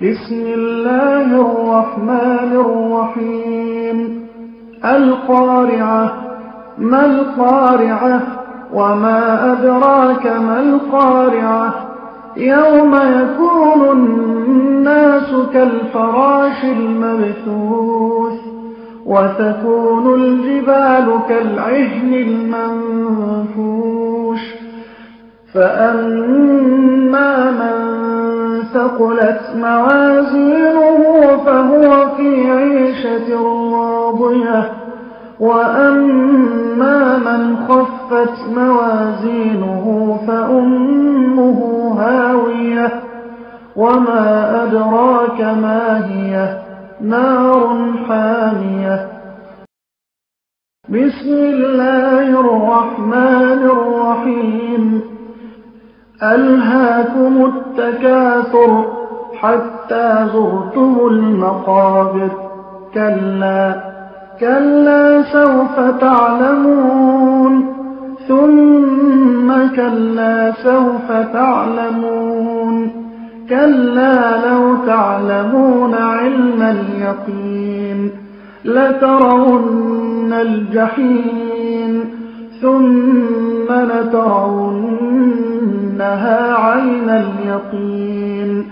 بسم الله الرحمن الرحيم القارعة ما القارعة وما أدراك ما القارعة يوم يكون الناس كالفراش المبثوث وتكون الجبال كالعهن المنفوش فأما من ثقلت موازينه فهو في عيشة راضية وأما من خفت موازينه فأمه هاوية وما أدراك ما هي نار حامية بسم الله الرحمن الرحيم ألهاكم التكاثر حتى زرتم المقابر كلا سوف تعلمون ثم كلا سوف تعلمون كلا لو تعلمون علم اليقين لترون الجحيم ثم لترونها عين اليقين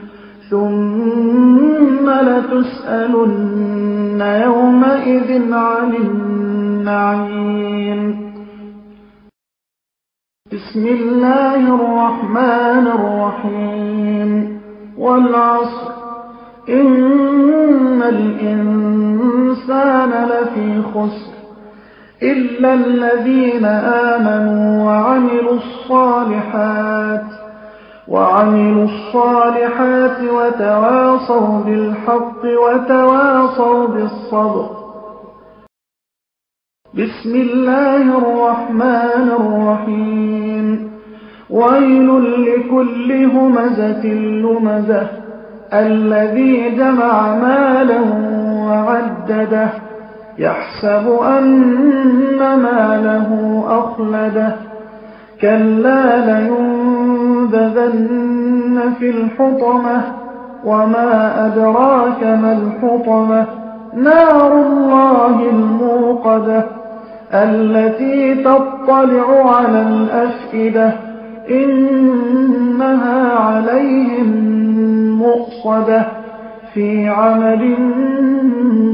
ثم لتسألن يومئذ عن النعيم بسم الله الرحمن الرحيم والعصر إن الإنسان لفي خسر إلا الذين آمنوا وعملوا الصالحات وتواصوا بالحق وتواصوا بالصبر بسم الله الرحمن الرحيم ويل لكل همزة لمزة الذي جمع مالا وعدده يحسب أن ماله أخلده كلا لينبذن في الحطمة وما أدراك ما الحطمة نار الله الموقدة التي تطلع على الأفئدة إنها عليهم مؤصدة في عمل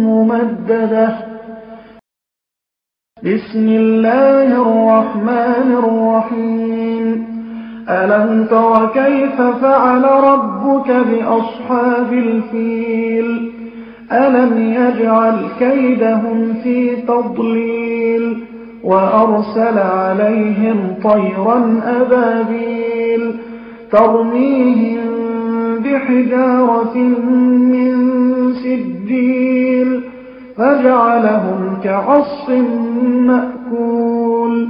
ممددة بسم الله الرحمن الرحيم ألم تر كيف فعل ربك بأصحاب الفيل ألم يجعل كيدهم في تضليل وأرسل عليهم طيرا أبابيل ترميهم بحجارة من سجيل فجعلهم كعصف مأكول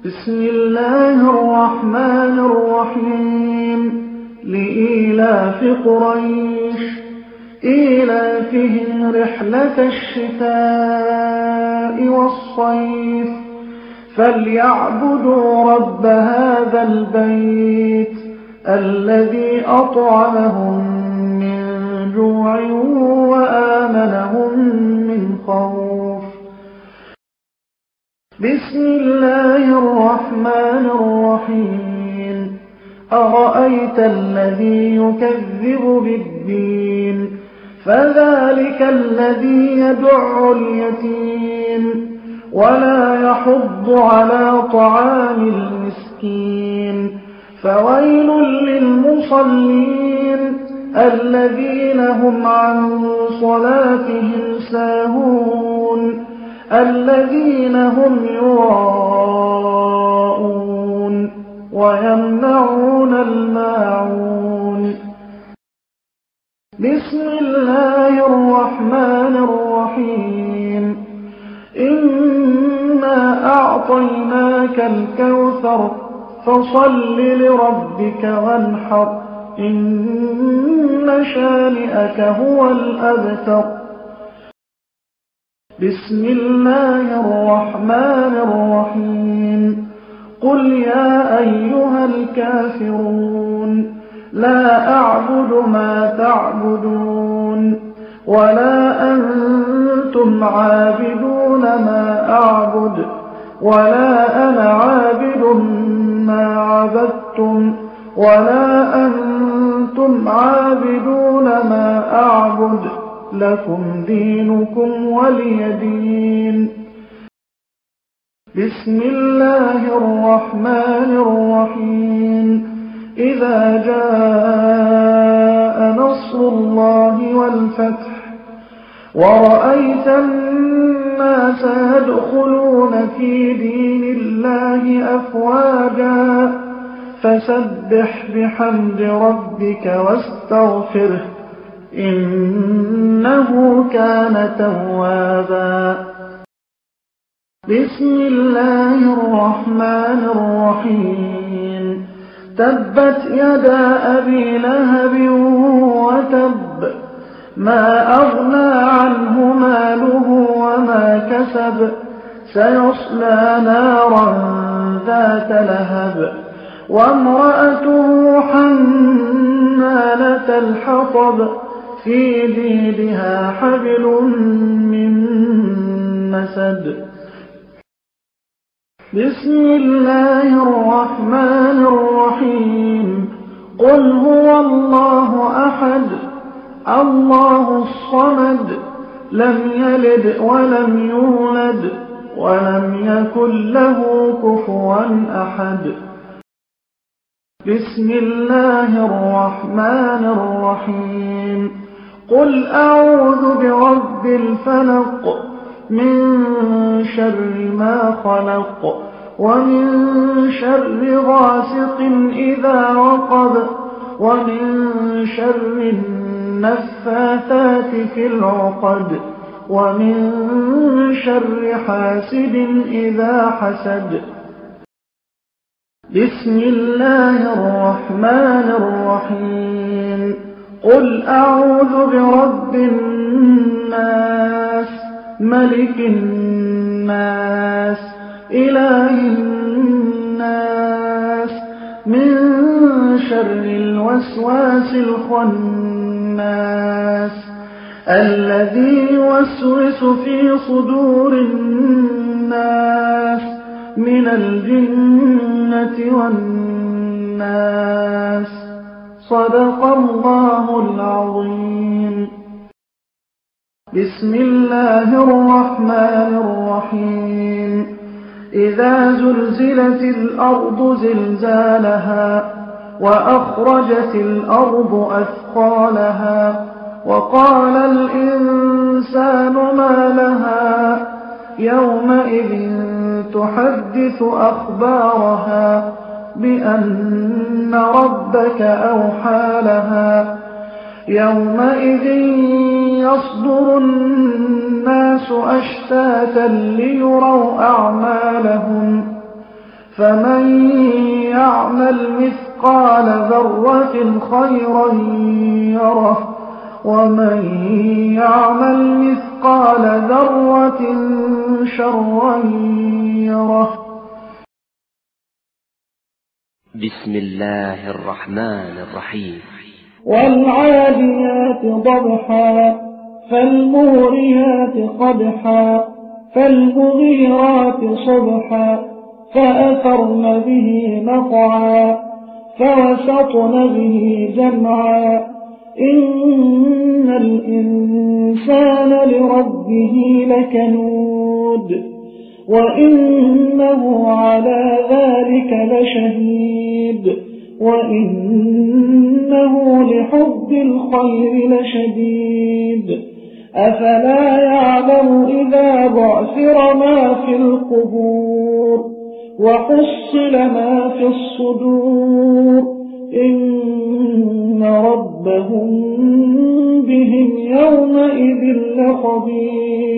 بسم الله الرحمن الرحيم لإيلاف قريش إيلافهم رحلة الشتاء والصيف فليعبدوا رب هذا البيت الذي أطعمهم من جوع وآمنهم من خوف بسم الله الرحمن الرحيم أرأيت الذي يكذب بالدين فذلك الذي يدع اليتيم ولا يحض على طعام المسكين فويل للمصلين الذين هم عن صلاتهم ساهون الذين هم يراءون ويمنعون الماعون بسم الله الرحمن الرحيم إنا أعطيناك الكوثر فصل لربك وانحر إن شانئك هو الأبتر بسم الله الرحمن الرحيم قل يا أيها الكافرون لا أعبد ما تعبدون ولا أنتم عابدون ما أعبد ولا أنا عابد ما عبدتم ولا أنتم عابدون ما أعبد لكم دينكم ولي دين. بسم الله الرحمن الرحيم. إذا جاء نصر الله والفتح ورأيت الناس يدخلون في دين الله أفواجا فسبح بحمد ربك واستغفره إنه كان توابا. بسم الله الرحمن الرحيم. تبت يدا أبي لهب وتب ما أغنى عنه ماله وما كسب سيصلى نارا ذات لهب وامرأته حمالة الحطب في جيدها حبل من مسد. بسم الله الرحمن الرحيم. قل هو الله أحد الله الصمد لم يلد ولم يولد ولم يكن له كفوا أحد. بسم الله الرحمن الرحيم. قل أعوذ برب الفلق من شر ما خلق ومن شر غاسق إذا وقب ومن شر النفاثات في العقد ومن شر حاسد إذا حسد. بسم الله الرحمن الرحيم. قل أعوذ برب الناس ملك الناس إله الناس من شر الوسواس الخناس الذي يوسوس في صدور الناس من الجنة والناس. صدق الله العظيم. بسم الله الرحمن الرحيم. إذا زلزلت الأرض زلزالها وأخرجت الأرض أثقالها وقال الإنسان ما لها يومئذ تحدث أخبارها بأن ربك أوحى لها يومئذ يصدر الناس أشتاتا ليروا أعمالهم فمن يعمل مثقال ذرة خيرا يره ومن يعمل مثقال ذرة شرا يره. بسم الله الرحمن الرحيم. والعاديات ضبحا فالموريات قدحا فالمغيرات صبحا فأثرن به نقعا فوسطن به جمعا إن الإنسان لربه لكنود وإنه على ذلك لشهيد وإنه لحب الخير لشديد. أفلا يعلم إذا بعثر ما في القبور وحصل ما في الصدور إن ربهم بهم يومئذ لخبير.